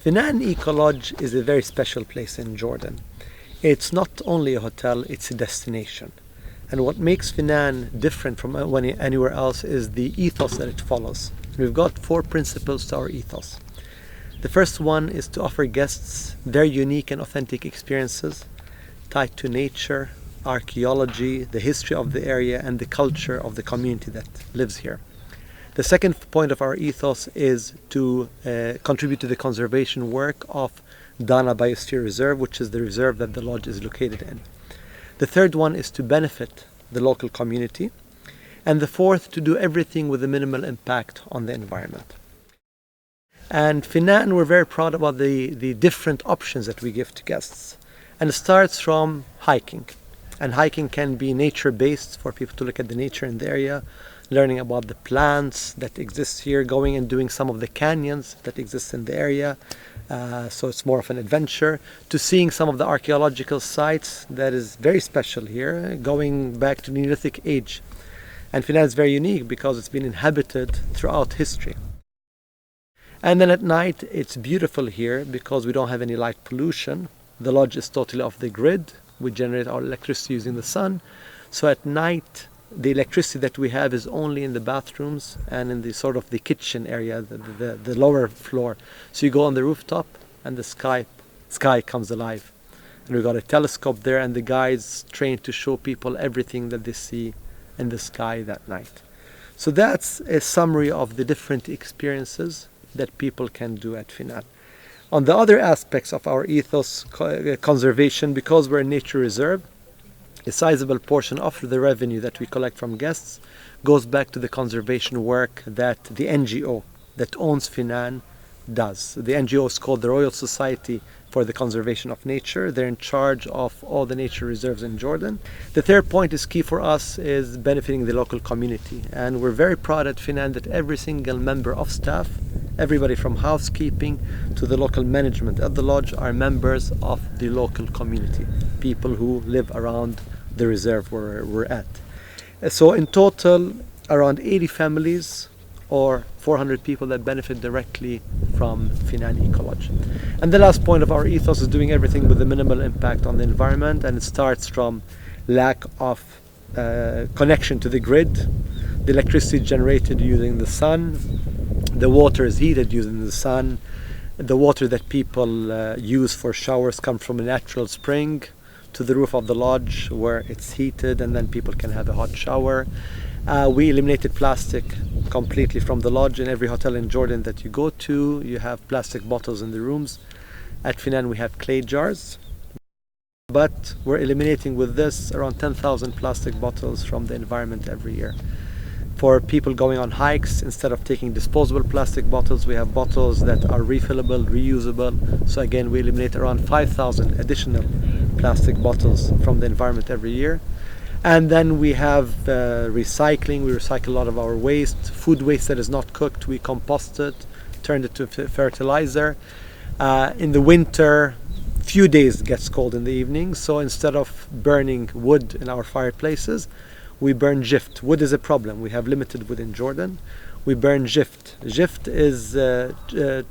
Feynan Ecolodge is a very special place in Jordan. It's not only a hotel, it's a destination. And what makes Feynan different from anywhere else is the ethos that it follows. We've got 4 principles to our ethos. The first one is to offer guests very unique and authentic experiences tied to nature, archaeology, the history of the area, and the culture of the community that lives here. The second point of our ethos is to contribute to the conservation work of Dana Biosphere Reserve, which is the reserve that the lodge is located in. The third one is to benefit the local community. And the fourth, to do everything with a minimal impact on the environment. And Feynan, we're very proud about the different options that we give to guests. And it starts from hiking. And hiking can be nature-based for people to look at the nature in the area, learning about the plants that exist here, going and doing some of the canyons that exist in the area. So it's more of an adventure, to seeing some of the archaeological sites that is very special here, going back to the Neolithic age. And Feynan is very unique because it's been inhabited throughout history. And then at night, it's beautiful here because we don't have any light pollution. The lodge is totally off the grid. We generate our electricity using the sun. So at night, the electricity that we have is only in the bathrooms and in the sort of the kitchen area, the lower floor. So you go on the rooftop and the sky comes alive. And we've got a telescope there, and the guides trained to show people everything that they see in the sky that night. So that's a summary of the different experiences that people can do at Feynan. On the other aspects of our ethos, conservation, because we're a nature reserve, a sizable portion of the revenue that we collect from guests goes back to the conservation work that the NGO that owns Feynan does. The NGO is called the Royal Society for the Conservation of Nature. They're in charge of all the nature reserves in Jordan. The third point is key for us is benefiting the local community. And we're very proud at Feynan that every single member of staff, everybody from housekeeping to the local management at the lodge, are members of the local community, people who live around the reserve where we're at. So in total, around 80 families or 400 people that benefit directly from Feynan Ecolodge. And the last point of our ethos is doing everything with a minimal impact on the environment, and it starts from lack of connection to the grid. The electricity is generated using the sun, the water is heated using the sun, the water that people use for showers comes from a natural spring to the roof of the lodge where it's heated, and then people can have a hot shower. We eliminated plastic completely from the lodge. In every hotel in Jordan that you go to, you have plastic bottles in the rooms. At Feynan we have clay jars, but we're eliminating with this around 10,000 plastic bottles from the environment every year. For people going on hikes, instead of taking disposable plastic bottles, we have bottles that are refillable, reusable. So again, we eliminate around 5,000 additional plastic bottles from the environment every year. And then we have recycling. We recycle a lot of our waste. Food waste that is not cooked, we compost it, turn it to fertilizer. In the winter, few days gets cold in the evening, so instead of burning wood in our fireplaces, we burn jift. Wood is a problem. We have limited wood in Jordan. We burn jift. Jift is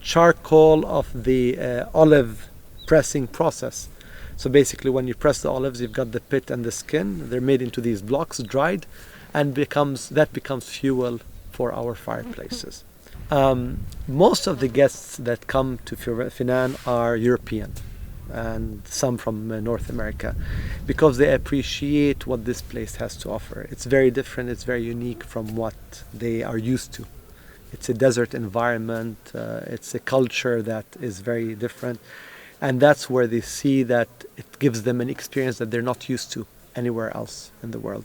charcoal of the olive pressing process. So basically when you press the olives, you've got the pit and the skin. They're made into these blocks, dried, and that becomes fuel for our fireplaces. Most of the guests that come to Feynan are European, and some from North America, because they appreciate what this place has to offer. It's very different, it's very unique from what they are used to. It's a desert environment, it's a culture that is very different, and that's where they see that it gives them an experience that they're not used to anywhere else in the world.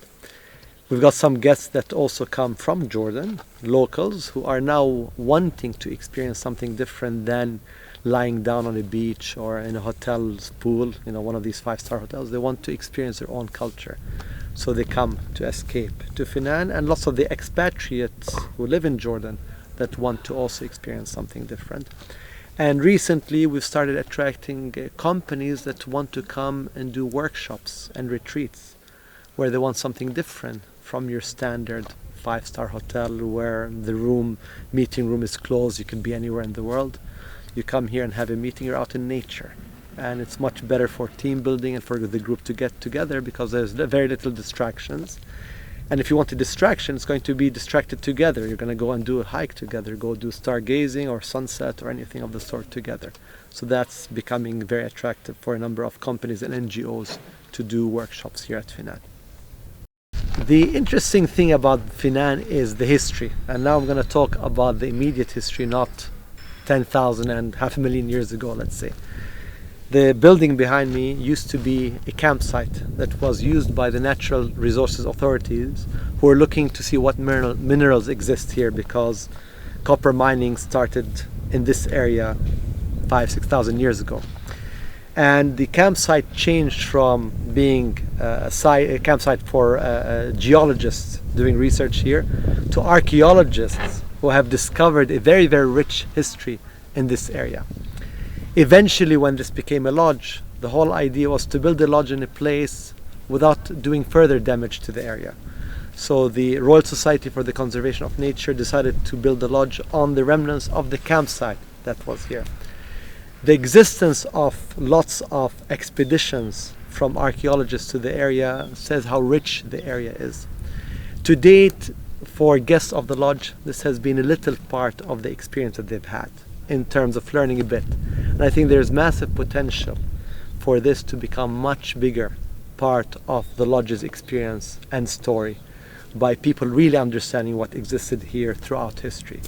We've got some guests that also come from Jordan, locals, who are now wanting to experience something different than lying down on a beach or in a hotel's pool, one of these 5-star hotels. They want to experience their own culture. So they come to escape to Feynan, and lots of the expatriates who live in Jordan that want to also experience something different. And recently we've started attracting companies that want to come and do workshops and retreats where they want something different from your standard 5-star hotel where the meeting room is closed, you can be anywhere in the world. you come here and have a meeting, you're out in nature. And it's much better for team building and for the group to get together because there's very little distractions. And if you want a distraction, it's going to be distracted together. You're going to go and do a hike together, go do stargazing or sunset or anything of the sort together. So that's becoming very attractive for a number of companies and NGOs to do workshops here at Feynan. The interesting thing about Feynan is the history. And now I'm going to talk about the immediate history, not 10,000 and 500,000 years ago, let's say. The building behind me used to be a campsite that was used by the natural resources authorities who were looking to see what minerals exist here, because copper mining started in this area 5,000-6,000 years ago. And the campsite changed from being a campsite for geologists doing research here to archaeologists who have discovered a very, very rich history in this area. Eventually, when this became a lodge, the whole idea was to build a lodge in a place without doing further damage to the area. So the Royal Society for the Conservation of Nature decided to build a lodge on the remnants of the campsite that was here. The existence of lots of expeditions from archaeologists to the area says how rich the area is. To date, for guests of the lodge, this has been a little part of the experience that they've had in terms of learning a bit. And I think there's massive potential for this to become much bigger part of the lodge's experience and story by people really understanding what existed here throughout history.